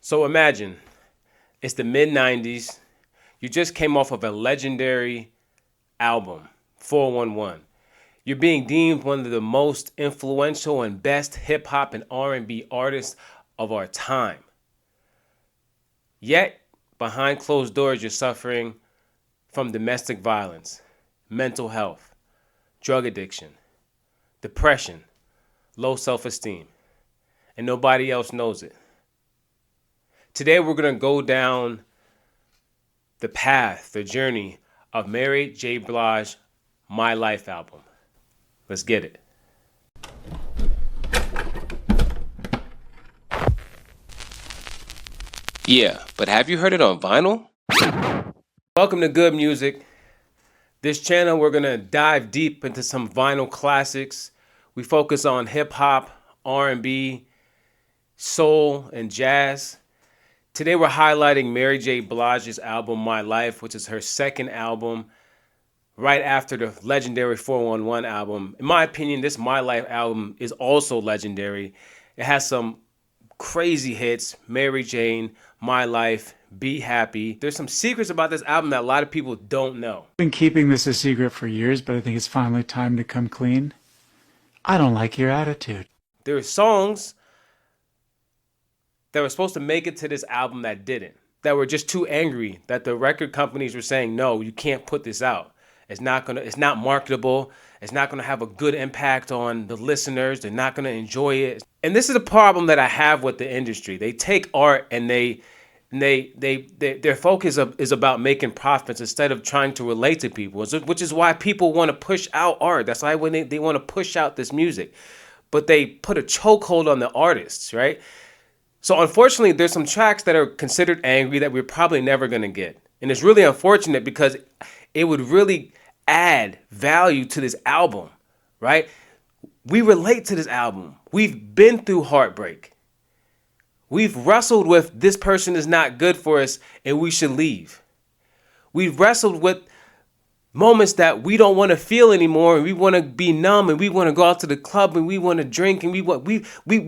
So imagine, it's the mid-90s. You just came off of a legendary album, 411. You're being deemed one of the most influential and best hip-hop and R&B artists of our time. Yet, behind closed doors, you're suffering from domestic violence, mental health, drug addiction, depression, low self-esteem, and nobody else knows it. Today we're going to go down the path, the journey of Mary J. Blige My Life album. Let's get it. Yeah, but have you heard it on vinyl? Welcome to Good Music. This channel, we're going to dive deep into some vinyl classics. We focus on hip hop, R&B, soul, and jazz. Today we're highlighting Mary J. Blige's album, My Life, which is her second album, right after the legendary 411 album. In my opinion, this My Life album is also legendary. It has some crazy hits, Mary Jane, My Life, Be Happy. There's some secrets about this album that a lot of people don't know. I've been keeping this a secret for years, but I think it's finally time to come clean. I don't like your attitude. There are songs that were supposed to make it to this album that didn't, that were just too angry, that the record companies were saying, no, you can't put this out. It's not marketable. It's not gonna have a good impact on the listeners. They're not gonna enjoy it. And this is a problem that I have with the industry. They take art and their focus is about making profits instead of trying to relate to people, which is why people want to push out art. That's why when they want to push out this music, but they put a chokehold on the artists, right? So unfortunately, there's some tracks that are considered angry that we're probably never going to get. And it's really unfortunate because it would really add value to this album, right? We relate to this album. We've been through heartbreak. We've wrestled with this person is not good for us and we should leave. We've wrestled with moments that we don't want to feel anymore and we want to be numb and we want to go out to the club and we want to drink and we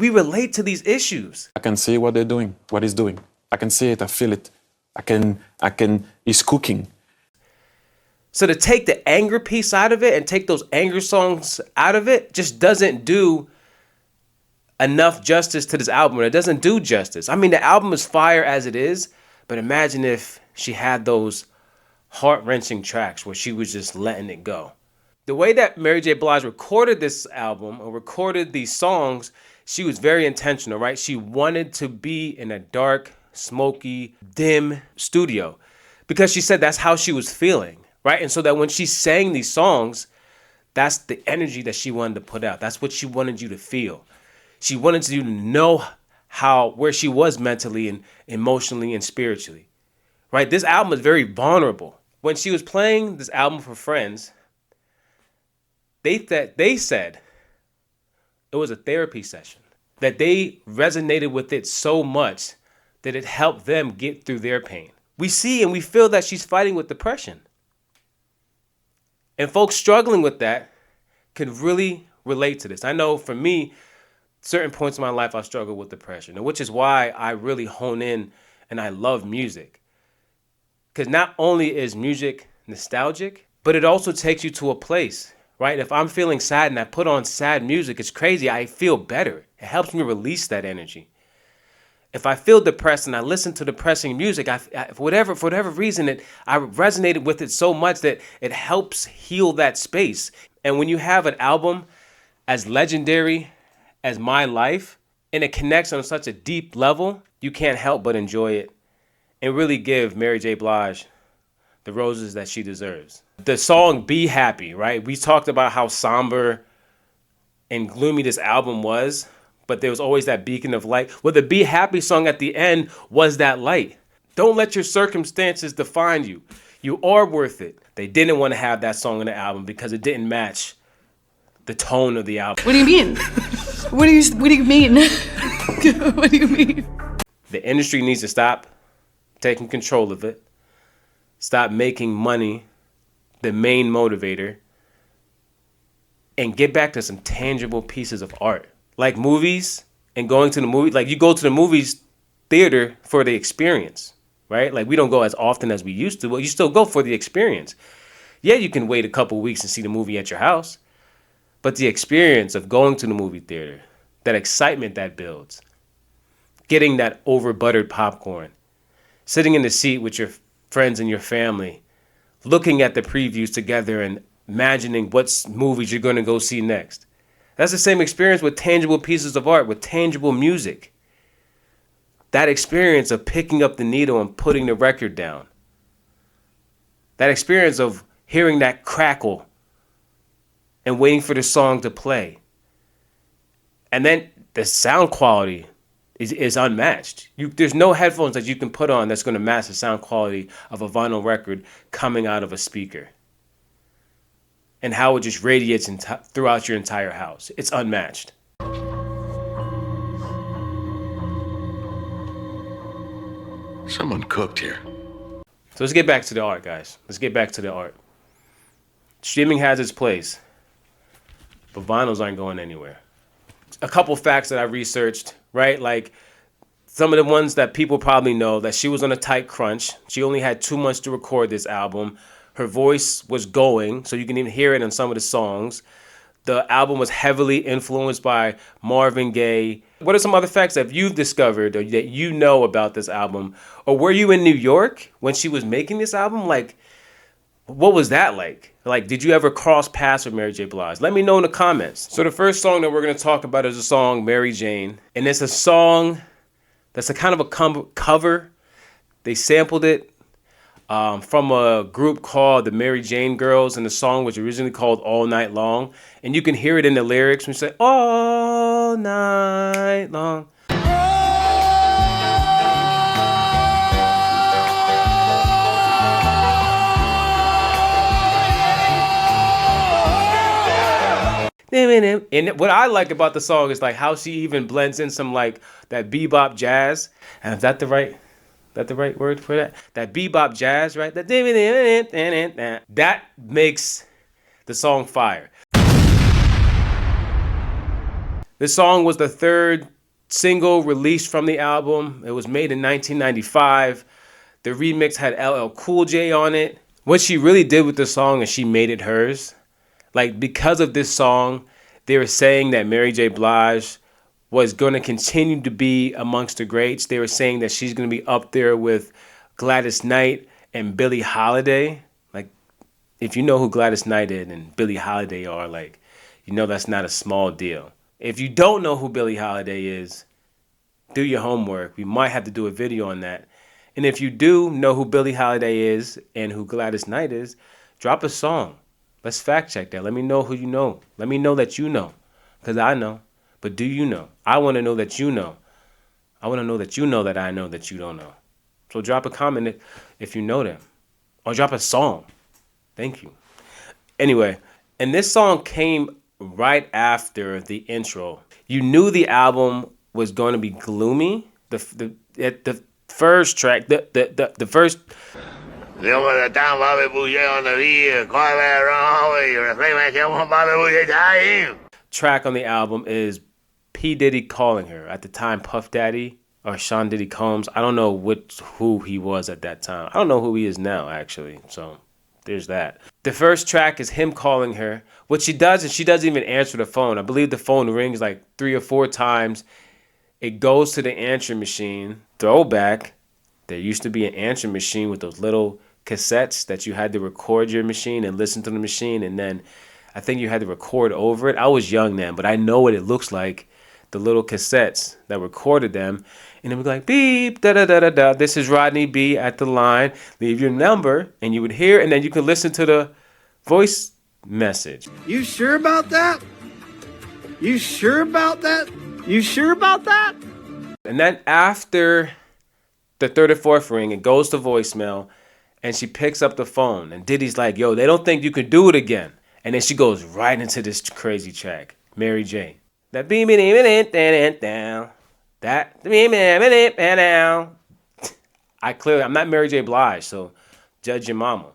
relate to these issues. I can see what they're doing, what he's doing. I can see it, I feel it. He's cooking. So to take the anger piece out of it and take those anger songs out of it just doesn't do enough justice to this album. It doesn't do justice. I mean, the album is fire as it is, but imagine if she had those heart-wrenching tracks where she was just letting it go. The way that Mary J. Blige recorded this album or recorded these songs, she was very intentional, right? She wanted to be in a dark, smoky, dim studio because she said that's how she was feeling, right? And so that when she sang these songs, that's the energy that she wanted to put out. That's what she wanted you to feel. She wanted you to know where she was mentally and emotionally and spiritually, right? This album is very vulnerable. When she was playing this album for friends, they said it was a therapy session, that they resonated with it so much that it helped them get through their pain. We see and we feel that she's fighting with depression. And folks struggling with that can really relate to this. I know for me, certain points in my life I struggle with depression, and which is why I really hone in and I love music. Because not only is music nostalgic, but it also takes you to a place, right? If I'm feeling sad and I put on sad music, it's crazy. I feel better. It helps me release that energy. If I feel depressed and I listen to depressing music, for whatever reason, I resonated with it so much that it helps heal that space. And when you have an album as legendary as My Life, and it connects on such a deep level, you can't help but enjoy it and really give Mary J. Blige the roses that she deserves. The song Be Happy, right? We talked about how somber and gloomy this album was, but there was always that beacon of light. Well, the Be Happy song at the end was that light. Don't let your circumstances define you. You are worth it. They didn't want to have that song in the album because it didn't match the tone of the album. What do you mean? What do you mean? What do you mean? The industry needs to stop taking control of it. Stop making money the main motivator. And get back to some tangible pieces of art. Like movies and going to the movie. Like you go to the movies theater for the experience, right? Like we don't go as often as we used to, but you still go for the experience. Yeah, you can wait a couple weeks and see the movie at your house, but the experience of going to the movie theater, that excitement that builds, getting that over buttered popcorn, sitting in the seat with your friends and your family, looking at the previews together and imagining what movies you're going to go see next. That's the same experience with tangible pieces of art, with tangible music. That experience of picking up the needle and putting the record down. That experience of hearing that crackle and waiting for the song to play. And then the sound quality is unmatched. There's no headphones that you can put on that's going to match the sound quality of a vinyl record coming out of a speaker. And how it just radiates throughout your entire house. It's unmatched. Someone cooked here. So let's get back to the art, guys. Let's get back to the art. Streaming has its place, but vinyls aren't going anywhere. A couple facts that I researched, right? Like some of the ones that people probably know, that she was on a tight crunch. She only had 2 months to record this album. Her voice was going, so you can even hear it in some of the songs. The album was heavily influenced by Marvin Gaye. What are some other facts that you've discovered or that you know about this album? Or were you in New York when she was making this album? Like, what was that like? Like, did you ever cross paths with Mary J. Blige? Let me know in the comments. So the first song that we're going to talk about is the song Mary Jane. And it's a song that's a kind of a cover. They sampled it from a group called the Mary Jane Girls, and the song was originally called All Night Long. And you can hear it in the lyrics when you say, all night long. And what I like about the song is like how she even blends in some like that bebop jazz. And is that the right word for that? That bebop jazz, right? That makes the song fire. This song was the third single released from the album. It was made in 1995. The remix had LL Cool J on it. What she really did with the song is she made it hers. Like, because of this song, they were saying that Mary J. Blige was going to continue to be amongst the greats. They were saying that she's going to be up there with Gladys Knight and Billie Holiday. Like, if you know who Gladys Knight is and Billie Holiday are, like, you know that's not a small deal. If you don't know who Billie Holiday is, do your homework. We might have to do a video on that. And if you do know who Billie Holiday is and who Gladys Knight is, drop a song. Let's fact check that. Let me know who you know. Let me know that you know. Because I know. But do you know? I want to know that you know. I want to know that you know that I know that you don't know. So drop a comment if you know them. Or drop a song. Thank you. Anyway, and this song came right after the intro. You knew the album was going to be gloomy. The first track, the first... track on the album is P. Diddy calling her. At the time, Puff Daddy or Sean Diddy Combs. I don't know who he was at that time. I don't know who he is now, actually. So there's that. The first track is him calling her. What she does is she doesn't even answer the phone. I believe the phone rings like 3 or 4 times. It goes to the answering machine. Throwback. There used to be an answering machine with those little cassettes that you had to record your machine and listen to the machine, and then I think you had to record over it. I was young then, but I know what it looks like, the little cassettes that recorded them, and it would be like, beep, da-da-da-da-da, this is Rodney B at the line, leave your number, and you would hear, and then you could listen to the voice message. You sure about that? You sure about that? You sure about that? And then after the third or fourth ring, it goes to voicemail, and she picks up the phone, and Diddy's like, yo, they don't think you can do it again. And then she goes right into this crazy track, Mary Jane. That beam it down. That beam it down. I'm not Mary J. Blige, so judge your mama.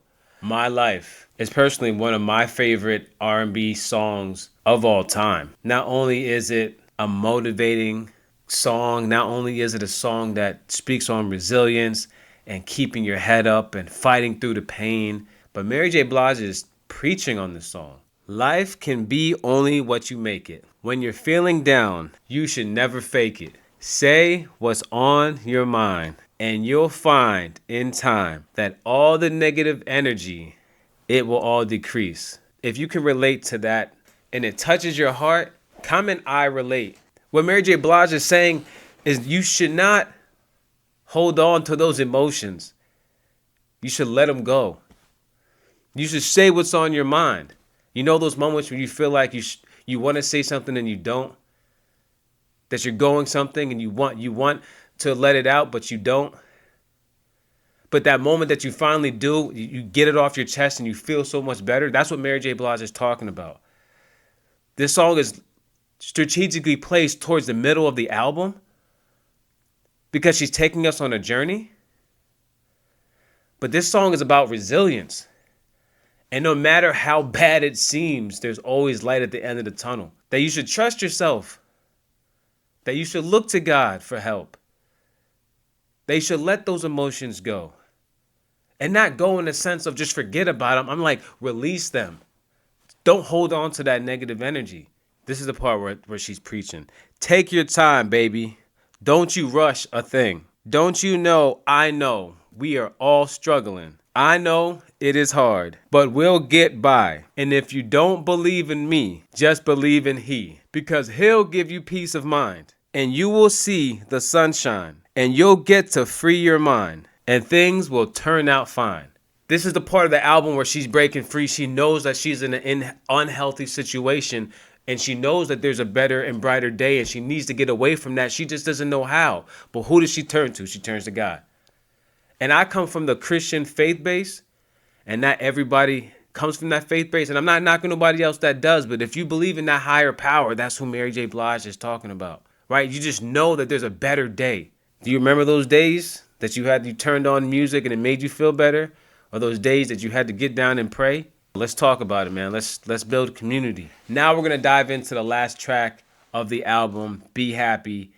My Life is personally one of my favorite R&B songs of all time. Not only is it a motivating song. Not only is it a song that speaks on resilience and keeping your head up and fighting through the pain, but Mary J. Blige is preaching on this song. Life can be only what you make it. When you're feeling down, you should never fake it. Say what's on your mind, and you'll find in time that all the negative energy, it will all decrease. If you can relate to that and it touches your heart, comment I relate. What Mary J. Blige is saying is you should not hold on to those emotions. You should let them go. You should say what's on your mind. You know those moments when you feel like you want to say something and you don't? That you're going something and you want to let it out, but you don't? But that moment that you finally do, you get it off your chest and you feel so much better. That's what Mary J. Blige is talking about. This song is strategically placed towards the middle of the album because she's taking us on a journey. But this song is about resilience. And no matter how bad it seems, there's always light at the end of the tunnel. That you should trust yourself. That you should look to God for help. They should let those emotions go. And not go in the sense of just forget about them. I'm like, release them. Don't hold on to that negative energy. This is the part where she's preaching. Take your time, baby. Don't you rush a thing. Don't you know, I know, we are all struggling. I know it is hard, but we'll get by. And if you don't believe in me, just believe in He. Because He'll give you peace of mind. And you will see the sunshine. And you'll get to free your mind. And things will turn out fine. This is the part of the album where she's breaking free. She knows that she's in an unhealthy situation. And she knows that there's a better and brighter day. And she needs to get away from that. She just doesn't know how. But who does she turn to? She turns to God. And I come from the Christian faith base, and not everybody comes from that faith base. And I'm not knocking nobody else that does, but if you believe in that higher power, that's who Mary J. Blige is talking about, right? You just know that there's a better day. Do you remember those days that you turned on music and it made you feel better? Or those days that you had to get down and pray? Let's talk about it, man. Let's build community. Now we're going to dive into the last track of the album, Be Happy.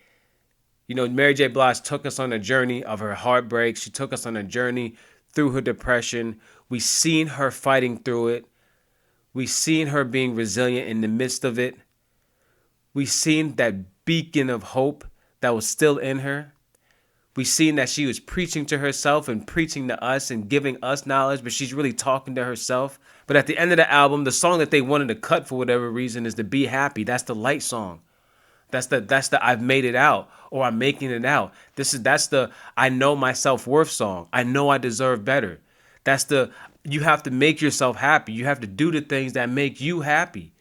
You know, Mary J. Blige took us on a journey of her heartbreak. She took us on a journey through her depression. We seen her fighting through it. We seen her being resilient in the midst of it. We seen that beacon of hope that was still in her. We seen that she was preaching to herself and preaching to us and giving us knowledge, but she's really talking to herself. But at the end of the album, the song that they wanted to cut for whatever reason is the Be Happy. That's the light song. That's the I've made it out, or I'm making it out. That's the I know my self-worth song. I know I deserve better. That's the you have to make yourself happy. You have to do the things that make you happy.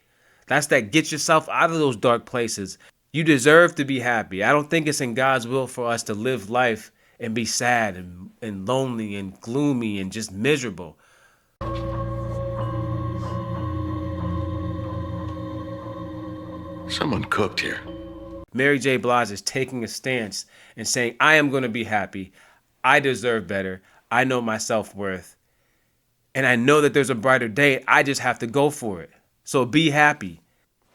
That's that get yourself out of those dark places. You deserve to be happy. I don't think it's in God's will for us to live life and be sad and lonely and gloomy and just miserable. Someone cooked here. Mary J. Blige is taking a stance and saying, I am going to be happy. I deserve better. I know my self-worth. And I know that there's a brighter day. I just have to go for it. So be happy.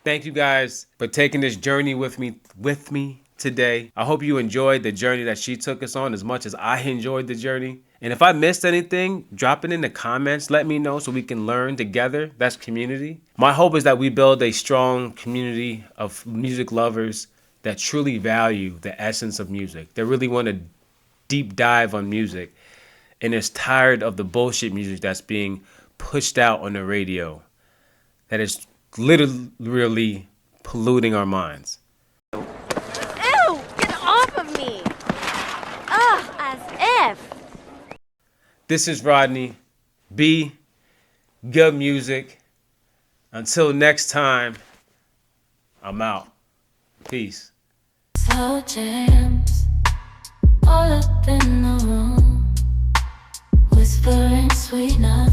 Thank you guys for taking this journey with me today. I hope you enjoyed the journey that she took us on as much as I enjoyed the journey. And if I missed anything, drop it in the comments. Let me know so we can learn together. That's community. My hope is that we build a strong community of music lovers that truly value the essence of music. They really want to deep dive on music and is tired of the bullshit music that's being pushed out on the radio that is literally polluting our minds. Ew! Get off of me! Ugh, as if. This is Rodney. Be GUD Music. Until next time, I'm out. Peace. Slow jams all up in the room, whispering sweet nothings.